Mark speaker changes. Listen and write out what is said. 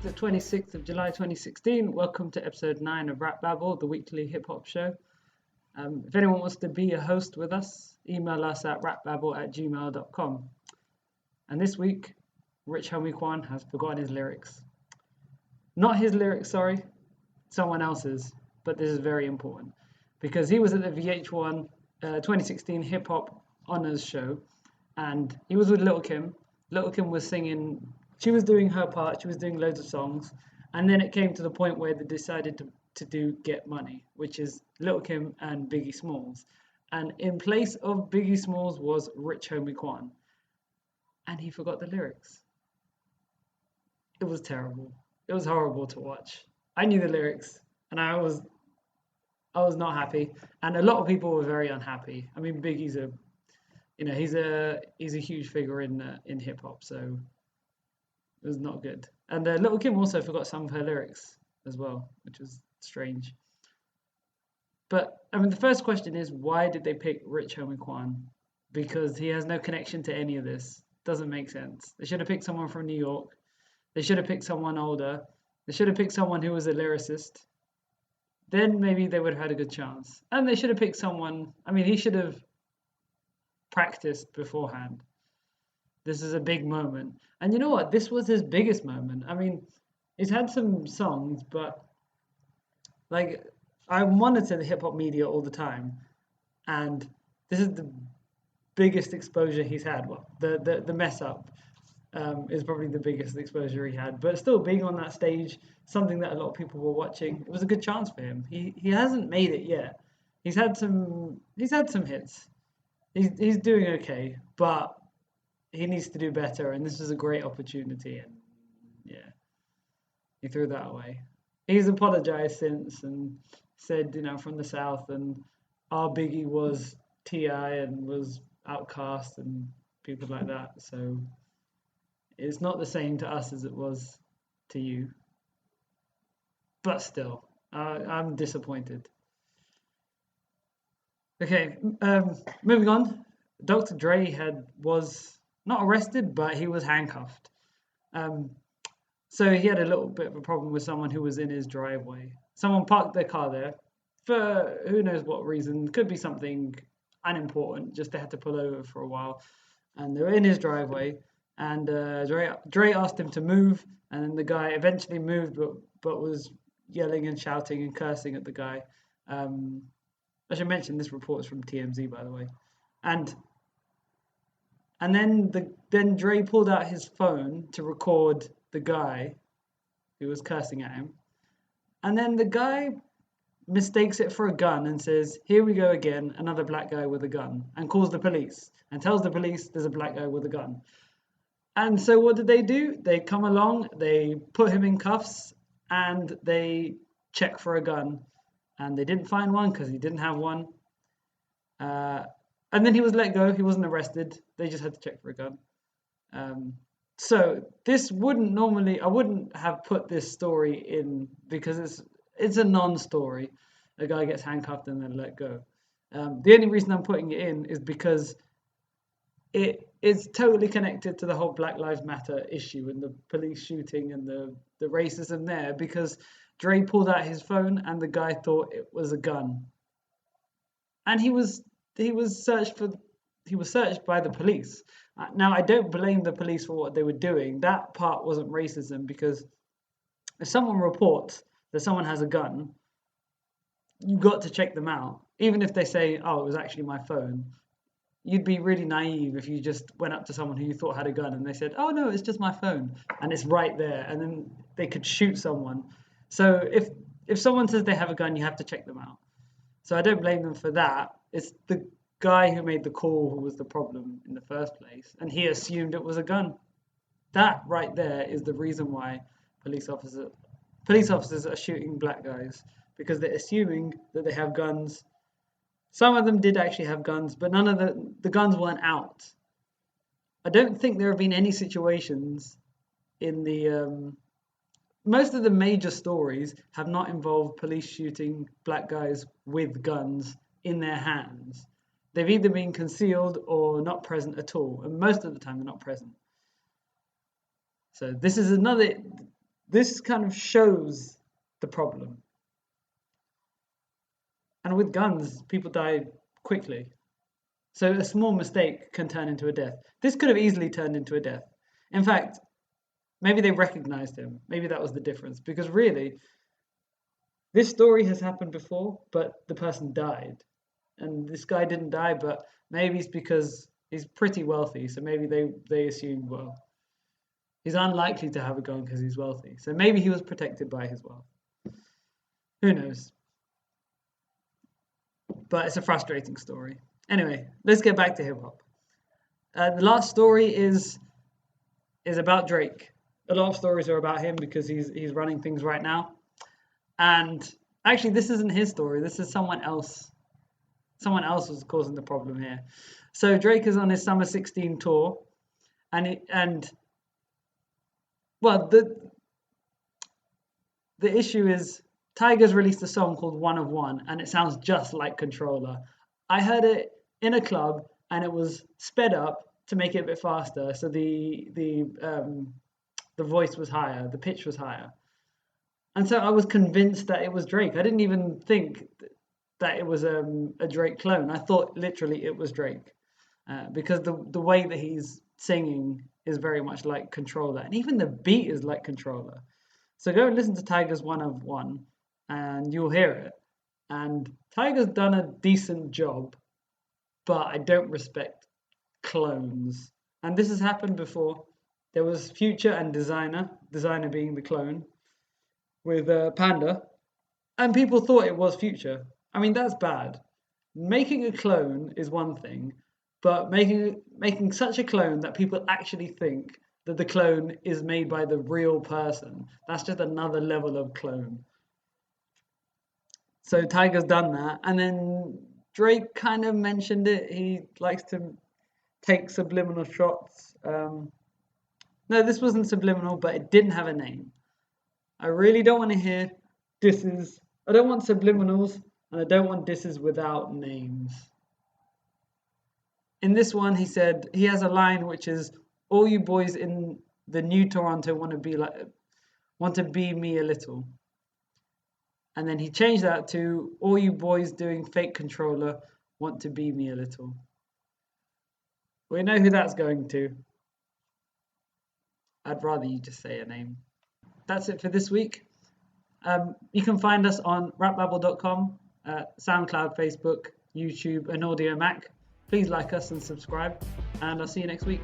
Speaker 1: the 26th of July 2016. Welcome to episode 9 of RapBabble, the weekly hip hop show. If anyone wants to be a host with us, email us at rapbabble@gmail.com. And this week, Rich Homie Quan has forgotten his lyrics. Not his lyrics, sorry, someone else's, but this is very important because he was at the VH1 2016 Hip Hop Honors show and he was with Lil' Kim. Lil' Kim was singing, she was doing her part, she was doing loads of songs, and then it came to the point where they decided to do Get Money, which is Lil' Kim and Biggie Smalls. And in place of Biggie Smalls was Rich Homie Quan. And he forgot the lyrics. It was terrible. It was horrible to watch. I knew the lyrics and I was not happy. And a lot of people were very unhappy. I mean, Biggie's he's a huge figure in hip hop, so it was not good. And Lil' Kim also forgot some of her lyrics as well, which was strange. But I mean, the first question is, why did they pick Rich Homie Quan? Because he has no connection to any of this. Doesn't make sense. They should have picked someone from New York. They should have picked someone older. They should have picked someone who was a lyricist. Then maybe they would have had a good chance. And they should have picked someone, I mean, he should have practiced beforehand. This is a big moment. And you know what? This was his biggest moment. I mean, he's had some songs, but like, I monitor the hip hop media all the time. And this is the biggest exposure he's had. Well, the mess up is probably the biggest exposure he had. But still, being on that stage, something that a lot of people were watching, it was a good chance for him. He hasn't made it yet. He's had some hits. He's doing okay, but he needs to do better. And this was a great opportunity. And yeah, he threw that away. He's apologized since and said, from the South, and our Biggie was T.I. and was Outkast and people like that. So it's not the same to us as it was to you. But still, I'm disappointed. Okay, moving on. Dr. Dre was not arrested, but he was handcuffed. So he had a little bit of a problem with someone who was in his driveway. Someone parked their car there for who knows what reason. Could be something unimportant, just they had to pull over for a while. And they were in his driveway, and Dre asked him to move, and then the guy eventually moved, but was yelling and shouting and cursing at the guy. I should mention this report is from TMZ, by the way. And then Dre pulled out his phone to record the guy who was cursing at him. And then the guy mistakes it for a gun and says, "Here we go again, another black guy with a gun," and calls the police and tells the police there's a black guy with a gun. And so what did they do? They come along, they put him in cuffs, and they check for a gun. And they didn't find one because he didn't have one. And then he was let go. He wasn't arrested. They just had to check for a gun. So this wouldn't normally, I wouldn't have put this story in because it's a non-story. A guy gets handcuffed and then let go. The only reason I'm putting it in is because it is totally connected to the whole Black Lives Matter issue and the police shooting and the racism there, because Dre pulled out his phone and the guy thought it was a gun. And he was searched by the police. Now, I don't blame the police for what they were doing. That part wasn't racism, because if someone reports that someone has a gun, you've got to check them out. Even if they say, "Oh, it was actually my phone." You'd be really naive if you just went up to someone who you thought had a gun and they said, "Oh, no, it's just my phone." And it's right there. And then they could shoot someone. So if someone says they have a gun, you have to check them out. So I don't blame them for that. It's the guy who made the call who was the problem in the first place, and he assumed it was a gun. That right there is the reason why police officers are shooting black guys, because they're assuming that they have guns. Some of them did actually have guns, but none of the guns weren't out. I don't think there have been any situations in the most of the major stories have not involved police shooting black guys with guns in their hands. They've either been concealed or not present at all, and most of the time they're not present. So this is this kind of shows the problem. And with guns, people die quickly. So a small mistake can turn into a death. This could have easily turned into a death. In fact, maybe they recognized him. Maybe that was the difference. Because really, this story has happened before, but the person died. And this guy didn't die, but maybe it's because he's pretty wealthy. So maybe they assumed, well, he's unlikely to have a gun because he's wealthy. So maybe he was protected by his wealth. Who knows? But it's a frustrating story. Anyway, let's get back to hip hop. The last story is about Drake. A lot of stories are about him because he's running things right now. And actually, this isn't his story. This is someone else. Someone else was causing the problem here. So Drake is on his Summer 16 tour, and the issue is Tyga's released a song called One of One, and it sounds just like Controller. I heard it in a club, and it was sped up to make it a bit faster, so the voice was higher, the pitch was higher, and so I was convinced that it was Drake. I didn't even think that it was a Drake clone. I thought literally it was Drake, because the way that he's singing is very much like Controller, and even the beat is like Controller. So go and listen to Tyga's One of One, and you'll hear it. And Tyga's done a decent job, but I don't respect clones. And this has happened before. There was Future and Designer being the clone, with Panda, and people thought it was Future. I mean, that's bad. Making a clone is one thing, but making such a clone that people actually think that the clone is made by the real person, that's just another level of clone. So Tyga's done that, and then Drake kind of mentioned it. He likes to take subliminal shots. No, this wasn't subliminal, but it didn't have a name. I really don't want to hear disses. I don't want subliminals, and I don't want disses without names. In this one, he said he has a line which is, "All you boys in the new Toronto want to be me a little." And then he changed that to, "All you boys doing fake Controller want to be me a little." We know who that's going to. I'd rather you just say a name. That's it for this week. You can find us on rapbabble.com, SoundCloud, Facebook, YouTube, and Audio Mac. Please like us and subscribe, and I'll see you next week.